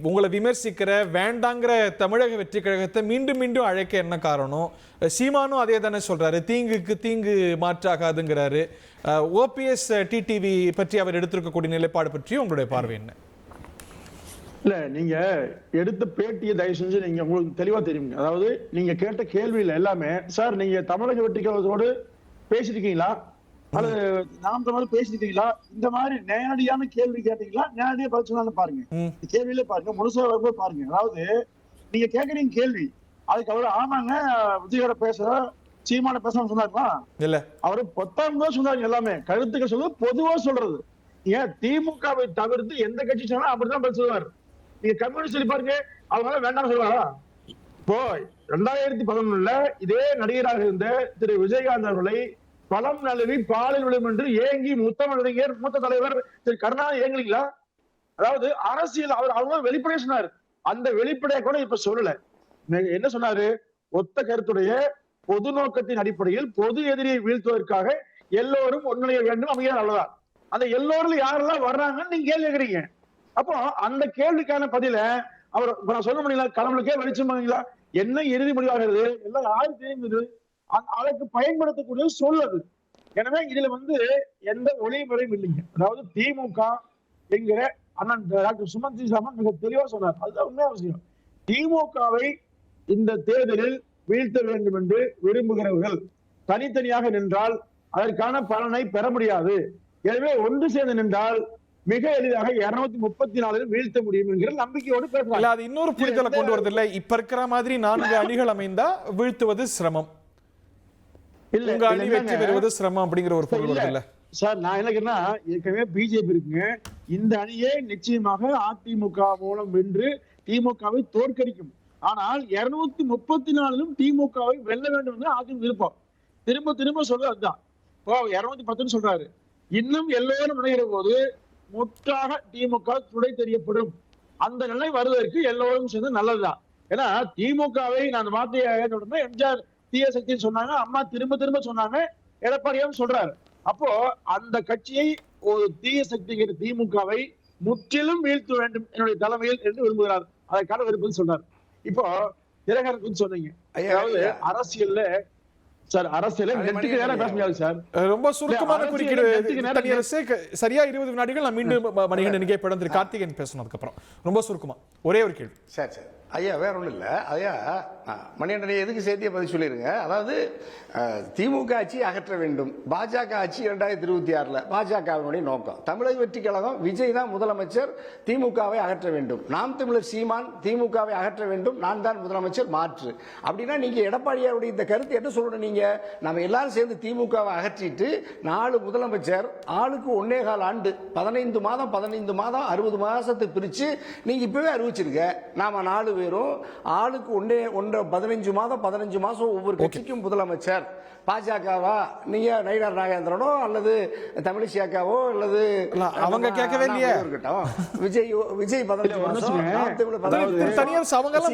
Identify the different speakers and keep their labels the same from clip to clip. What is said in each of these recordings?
Speaker 1: உங்களை விமர்சிக்கிற வேண்டாங்கிற தமிழக வெற்றி கழகத்தை மீண்டும் மீண்டும் அழைக்க என்ன காரணம்? சீமானும் அதே தானே சொல்றாரு, தீங்குக்கு தீங்கு மாற்றாகாதுங்கிறாரு. ஓபிஎஸ் டிடிவி பற்றி அவர் எடுத்திருக்கக்கூடிய நிலைப்பாடு பற்றி உங்களுடைய பார்வை என்ன?
Speaker 2: இல்ல, நீங்க எடுத்த பேட்டியை தயவு செஞ்சு நீங்க உங்களுக்கு தெளிவா தெரியுங்க. அதாவது நீங்க கேட்ட கேள்வியில எல்லாமே, சார் நீங்க தமிழக வெற்றி கழகத்தோடு பேசிருக்கீங்களா அல்லது நாம் தமிழ் பேசிருக்கீங்களா, இந்த மாதிரி நேரடியான கேள்வி கேட்டீங்களா, நேரடியா பதில் சொன்னாலும் பாருங்க, கேள்வியில பாருங்க, முழுசா வரும்போது பாருங்க. அதாவது நீங்க கேக்குறீங்க கேள்வி, அதுக்கு அவரு ஆமாங்க விஜயோட பேசுற சீமான பேச சொன்னாருங்களா? இல்ல, அவரு பொத்தாம் தான் சொன்னாங்க. எல்லாமே கருத்துக்கள் சொல்றது பொதுவா சொல்றது. ஏன் திமுகவை தவிர்த்து எந்த கட்சி சொன்னா அப்படிதான் பதில் சொல்லுவாரு. நீங்க கம்யூனிஸ்ட் சொல்லி பாருங்க, அவங்க வேண்டாம் சொல்லுவாரா? இப்போ 2011 இதே நடிகராக இருந்த திரு விஜயகாந்த் அவர்களை பழம் நழுவி பாலில் விழும் என்று ஏங்கி முத்தமிழறிஞர் மூத்த தலைவர் திரு கருணாநிதி ஏங்கலீங்களா? அதாவது அரசியல் அவர் அவங்க வெளிப்படையா சொன்னாரு. அந்த வெளிப்படையா கூட இப்ப சொல்லல. என்ன சொன்னாரு? ஒத்த கருத்துடைய பொது நோக்கத்தின் அடிப்படையில் பொது எதிரியை வீழ்த்துவதற்காக எல்லோரும் ஒன்றிணைய வேண்டும், அமைய நல்லதா. அந்த எல்லோரும் யாரெல்லாம் வர்றாங்கன்னு நீங்க கேள்வி கேட்கறீங்க. அப்போ அந்த கேள்விக்கான பதில அவர் நான் சொல்ல முடியல, கடவுளுக்கே வெளிச்சம் பண்ணீங்களா, என்ன இறுதி முடிவாகிறது எல்லாம் யாரு தெரியுது, அதற்கு பயன்படுத்தக்கூடிய சொல்லுது. எனவே இதுல எந்த ஒளிமுறையும் இல்லைங்க. அதாவது திமுக என்கிற அண்ணன் டாக்டர் சுமந்த் சாமன் மிக தெளிவா சொன்னார். அதுதான் உண்மையான விஷயம். திமுகவை இந்த தேர்தலில் வீழ்த்த வேண்டும் என்று விரும்புகிறவர்கள் தனித்தனியாக நின்றால் அதற்கான பலனை பெற முடியாது. எனவே ஒன்று சேர்ந்து நின்றால் மிக எளிதாக 234 வீழ்த்த முடியும் என்கிற நம்பிக்கையோடு பேசுறாங்க.
Speaker 1: அது இன்னொரு புரிதலை கொண்டு வரது இல்ல. இப்ப இருக்கிற மாதிரி 4 அணிகள் அமைந்தா வீழ்த்துவது சிரமம், உங்க அணி வெற்றி பெறுவது சிரமம் அப்படிங்கிற ஒரு பொருள் வருது இல்ல
Speaker 2: சார்? நான் என்ன ஏற்கனவே பிஜேபி இருக்குங்க, இந்த அணியே நிச்சயமாக அதிமுக மூலம் வென்று திமுகவை தோற்கடிக்கும். ஆனால் 234 திமுகவை வெல்ல வேண்டும் என்று அதிமுக விருப்பம். திரும்ப திரும்ப சொல்றது அதுதான். 210 சொல்றாரு. இன்னும் எல்லோரும் நினைக்கிற போது முற்றாக திமுக துடை தெரியப்படும். அந்த நிலை வருவதற்கு எல்லோரும் சேர்ந்து நல்லதுதான். ஏன்னா திமுகவை நான் வார்த்தையை எம்ஜிஆர் தீய சக்தின்னு சொன்னாங்க, அம்மா திரும்ப திரும்ப சொன்னாங்க, எடப்பாடியாவும் சொல்றாரு. அப்போ அந்த கட்சியை ஒரு தீய சக்தி திமுகவை முற்றிலும் வீழ்த்த வேண்டும் என்னுடைய தலைமையில் என்று விரும்புகிறார். அதற்கான விருப்பம் சொல்றாரு. இப்போ தினகரன் சொன்னீங்க, அதாவது அரசியல்ல சார், அரசியல நெட்டுக்கு நேரம் பேச முடியாது சார்.
Speaker 1: ரொம்ப சுருக்கமான குறுக்கீடு. சரியா 20 வினாடிகள். நான் மீண்டும் மணிகண்டன் நினைக்க படம் திரு கார்த்திகேயன் பேசணும். அதுக்கப்புறம் ரொம்ப சுருக்கமா ஒரே ஒரு கேள்வி.
Speaker 3: சரி சரி ஐயா, வேற ஒன்றும் இல்லை ஐயா. மணிகண்டன் எதுக்கு சேர்த்திய பதில் சொல்லிடுங்க. அதாவது திமுக ஆட்சி அகற்ற வேண்டும், பாஜக ஆட்சி 2026 பாஜகவினுடைய நோக்கம். தமிழக வெற்றி கழகம் விஜய் தான் முதலமைச்சர், திமுகவை அகற்ற வேண்டும். நாம் தமிழர் சீமான் திமுகவை அகற்ற வேண்டும், நான் தான் முதலமைச்சர் மாற்று. அப்படின்னா நீங்க எடப்பாடியாருடைய இந்த கருத்து என்ன சொல்லணும்? நீங்க நம்ம எல்லாரும் சேர்ந்து திமுகவை அகற்றிட்டு 4 முதலமைச்சர், ஆளுக்கு 1.25 ஆண்டு, 15 மாதம் 15 மாதம் 60 மாசத்தை பிரிச்சு நீங்க இப்பவே அறிவிச்சிருக்க. நாம 4 பேரும் ஆளுக்கு 15 மாதம் ஒவ்வொரு கட்சிக்கும் முதலமைச்சர். பாஜகவா நீங்க நயினார் நாகேந்திரனோ அல்லது தமிழிசை அக்காவோ அல்லது
Speaker 1: அவங்க கேட்கவே இல்லையே.
Speaker 3: விஜய் 15 மாசம்,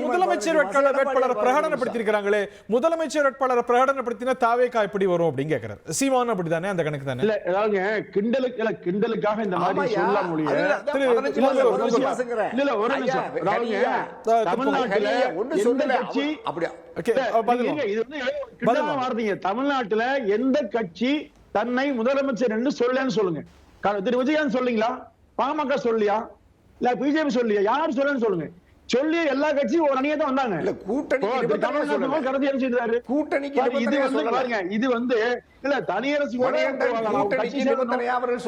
Speaker 1: முதலமைச்சர் வேட்பாளர் பிரகடனப்படுத்திருக்காங்களே, முதலமைச்சர் வேட்பாளர் பிரகடனப்படுத்தினா தாவேகா எப்படி வரும் அப்படின்னு கேட்கிறார் சீமான். அப்படித்தானே? அந்த கணக்கு தானே.
Speaker 2: கிண்டலுக்காக இந்த மாதிரி சொல்ல முடியாது. தமிழ்நாட்டுல எந்த கட்சி தன்னை முதலமைச்சர் என்று சொல்லலன்னு சொல்லுங்க. திரு விஜயகாந்த் சொல்றீங்களா? பாமக சொல்லியா? இல்ல பிஜேபி சொல்லியா? யார் சொல்லன்னு சொல்லுங்க. சொல்லி எல்லா கட்சியும் ஒரு அணியை தான் வந்தாங்க.
Speaker 3: இல்ல கூட்டணி
Speaker 2: இது இல்ல தனியரசு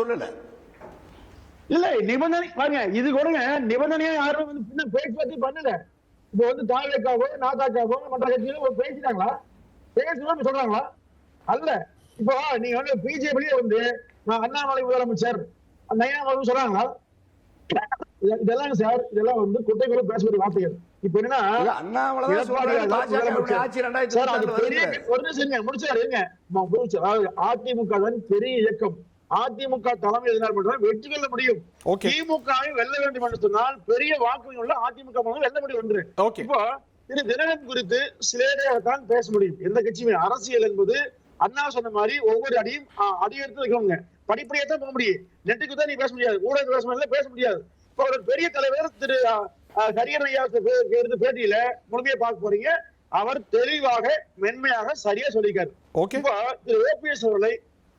Speaker 3: சொல்லல.
Speaker 2: இல்ல நிபந்தனை பாருங்க, இது கூட நிபந்தனையா யாரும் பேச்சுவார்த்தை பண்ணல. இப்போ தாவேக்காவோ நாதாக்காவோ மற்ற கட்சிகளும் பேசிட்டாங்களா? பேசணும்னு சொல்றாங்களா? அல்ல. இப்போ நீங்க பிஜேபி நான் அண்ணாமலை முதலமைச்சர் நயனாமலை சொல்றாங்களா? இதெல்லாம் சார், இதெல்லாம் குட்டைக்குள்ள பேசக்கூடிய வார்த்தைகள். இப்ப என்னன்னா அதிமுக தான் பெரிய இயக்கம். அதிமுக தலைமை எதனால் மட்டும் வெற்றி கொள்ள முடியும். திமுகவை வெல்ல வேண்டும் என்று சொன்னால் பெரிய வாக்குகள் உள்ள அதிமுக வெல்ல முடியும் என்று. இப்போ திரு தினகரன் குறித்து சிலேடையாகத்தான் பேச முடியும். எந்த கட்சியுமே அரசியல் என்பது அண்ணா சொன்ன மாதிரி ஒவ்வொரு அடியும் அடியெடுத்து வைக்கணுங்க. படிப்படியா தான் போக முடியும். நெட்டுக்கு தான் நீ பேச முடியாது, ஊடக பேச முடியாது. இப்போ ஒரு பெரிய தலைவர் திரு ஹரியன் ஐயா எடுத்த பேட்டியில முழுமையா பார்க்க போறீங்க. அவர் தெளிவாக மென்மையாக சரியா சொல்லியிருக்காரு.
Speaker 1: ஓகே,
Speaker 2: இப்போ திரு ஓபிஎஸ் அவர்களை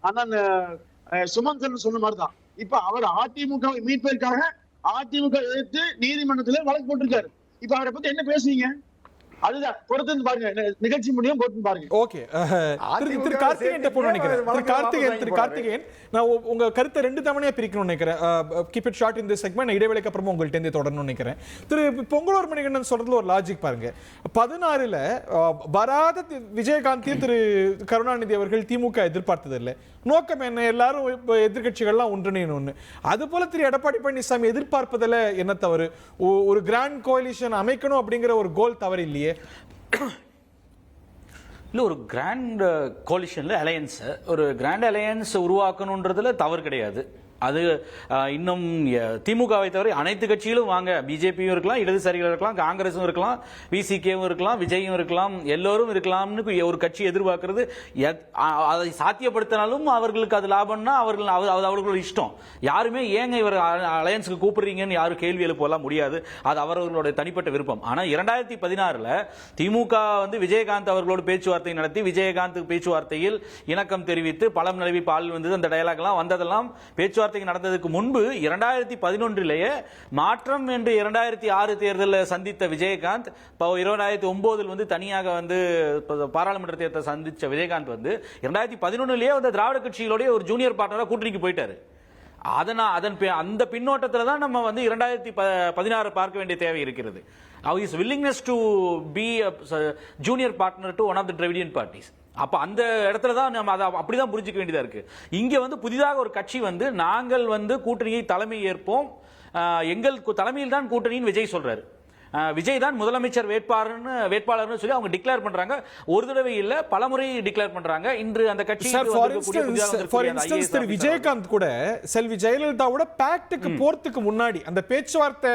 Speaker 2: அண்ணன் சுமந்தன் சொன்ன மாதிரிதான் இப்ப அவர் அதிமுக மீட்பதற்காக அதிமுக எதிர்த்து நீதிமன்றத்துல வழக்கு போட்டிருக்காரு. இப்ப அவரை பத்தி என்ன பேசுவீங்க? அதுதான் பொறுத்து பாருங்க, நிகழ்ச்சி முடியும் பொறுத்து பாருங்க.
Speaker 1: ஓகே, திரு கார்த்திகேயன் போன நினைக்கிறேன். திரு கார்த்திகேயன், நான் உங்க கருத்தை 2 தவணையா பிரிக்கணும்னு நினைக்கிறேன். கீப் இட் ஷார்ட் இந்த செக்மெண்ட். இடைவேளைக்கு அப்புறமா உங்கள்ட்ட இருந்து தொடரணும்னு நினைக்கிறேன். திரு பொங்கலூர் மணிகண்டன் சொல்றதுல ஒரு லாஜிக் பாருங்க. 16ல வராத விஜயகாந்தையும் திரு கருணாநிதி அவர்கள் திமுக எதிர்பார்த்தது இல்லை. நோக்கம் என்ன? எல்லாரும் எதிர்கட்சிகள்லாம் ஒன்றிணையணும்னு. அது போல திரு எடப்பாடி பழனிசாமி எதிர்பார்ப்பதில் என்ன தவறு? ஒரு கிராண்ட் கோலிஷன் அமைக்கணும் அப்படிங்கிற ஒரு கோல் தவறு இல்லையே?
Speaker 4: இல்ல, ஒரு கிராண்ட் கோலிஷன்ல அலையன்ஸ், ஒரு கிராண்ட் அலையன்ஸ் உருவாக்கணுன்றதுல தவறு கிடையாது. அது இன்னும் திமுகவை தவிர அனைத்து கட்சிகளும் வாங்க, பிஜேபியும் இருக்கலாம், இடதுசாரிகள் இருக்கலாம், காங்கிரஸும் இருக்கலாம், விசிகேவும் இருக்கலாம், விஜயும் இருக்கலாம், எல்லோரும் இருக்கலாம்னு ஒரு கட்சி எதிர்பார்க்கிறது. அதை சாத்தியப்படுத்தினாலும் அவர்களுக்கு அது லாபம்னா அவர்களோட இஷ்டம். யாருமே ஏங்க இவர் அலையன்ஸுக்கு கூப்பிடுறீங்கன்னு யாரும் கேள்வி எழுப்பலாம் முடியாது. அது அவர்களுடைய தனிப்பட்ட விருப்பம். ஆனா 2016ல திமுக விஜயகாந்த் அவர்களோடு பேச்சுவார்த்தை நடத்தி, விஜயகாந்த் பேச்சுவார்த்தையில் இணக்கம் தெரிவித்து பலம் நிலவி பால் வந்தது. அந்த டயலாக் எல்லாம் வந்ததெல்லாம் பேச்சுவார்த்தை நடந்ததுக்கு முன்பு 2011லேயே மாற்றம் என்று 2006 தேர்தலில் சந்தித்த விஜயகாந்த் 2009 தனியாக பாராளுமன்ற தேர்தலை சந்திச்ச விஜயகாந்த் 2011லேயே திராவிட கட்சிகளுடைய ஒரு ஜூனியர் பார்ட்னரா கூட்டணிக்கு போயிட்டாரு. அந்த பின்னோட்டத்தில் தான் நம்ம 2016 பார்க்க வேண்டிய தேவை இருக்கிறது. His willingness to be a junior partner to one of the Dravidian parties. அப்ப அந்த இடத்துல தான் நம்ம அதை அப்படிதான் புரிஞ்சுக்க வேண்டியதா இருக்கு. இங்க புதிதாக ஒரு கட்சி நாங்கள் கூட்டணியை தலைமை ஏற்போம், எங்கள் தலைமையில் தான் கூட்டணின்னு விஜய் சொல்றாரு. விஜய் தான் முதலமைச்சர் வேட்பாளர்னு சொல்லி அவங்க டிக்ளேர் பண்றாங்க. ஒரு தடவை இல்ல, பலமுறை டிக்ளேர் பண்றாங்க. இன்று அந்த கட்சி
Speaker 1: விஜயகாந்த் கூட செல்வி ஜெயலலிதாவோட பேக்டுக்கு போறதுக்கு முன்னாடி, அந்த பேச்சுவார்த்தை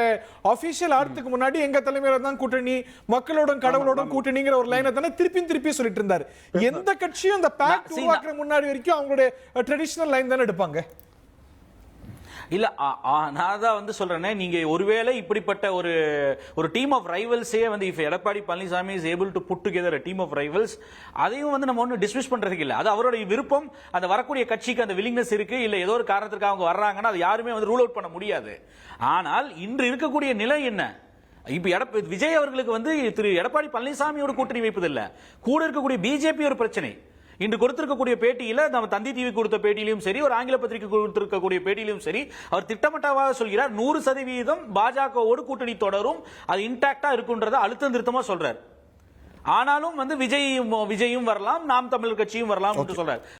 Speaker 1: ஆபீஷியல் ஆறதுக்கு முன்னாடி எங்க தலைமையில தான் கூட்டணி, மக்களோட கடவுளோட கூட்டணிங்கிற ஒரு லைனை தானே திருப்பி சொல்லிட்டு இருந்தாரு. எந்த கட்சியும் அந்த பேக்ட் உருவாக்குற முன்னாடி வரைக்கும் அவங்களுடைய ட்ரெடிஷனல் லைன் தானே எடுப்பாங்க.
Speaker 4: இல்ல, நான் தான் சொல்றேனே, நீங்க ஒருவேளை இப்படிப்பட்ட ஒரு டீம் ஆஃப் ரைவல்ஸே if Edappadi Palaniswami is able to put together a team of rivals, அதையும் நம்ம ஒன்னும் டிஸ்மிஸ் பண்றதுக்கு இல்ல. அது அவருடைய விருப்பம். அந்த வரக்கூடிய கட்சிக்கு அந்த வில்லிங்னஸ் இருக்கு. இல்ல ஏதோ ஒரு காரணத்துக்கு அவங்க வர்றாங்கன்னா அது யாருமே ரூல் அவுட் பண்ண முடியாது. ஆனால் இன்று இருக்கக்கூடிய நிலை என்ன? இப்ப விஜய் அவர்களுக்கு திரு எடப்பாடி பழனிசாமியோட கூட்டணி வைப்பதில்லை, கூட இருக்கக்கூடிய பிஜேபி ஒரு பிரச்சனை. இன்று கொடுத்திருக்கக்கூடிய பேட்டியில, நம்ம தந்தி டிவி கொடுத்த பேட்டியிலும் சரி, ஒரு ஆங்கில பத்திரிகை கொடுத்திருக்கக்கூடிய பேட்டியிலும் சரி, அவர் திட்டவட்டமாக சொல்கிறார் 100% பாஜகவோடு கூட்டணி தொடரும், அது இன்டாக்டா இருக்குன்றத அழுத்தம் திருத்தமா சொல்றார். ஆனாலும் விஜயும் வரலாம், நாம் தமிழர் கட்சியும் வரலாம் என்று சொல்றார்.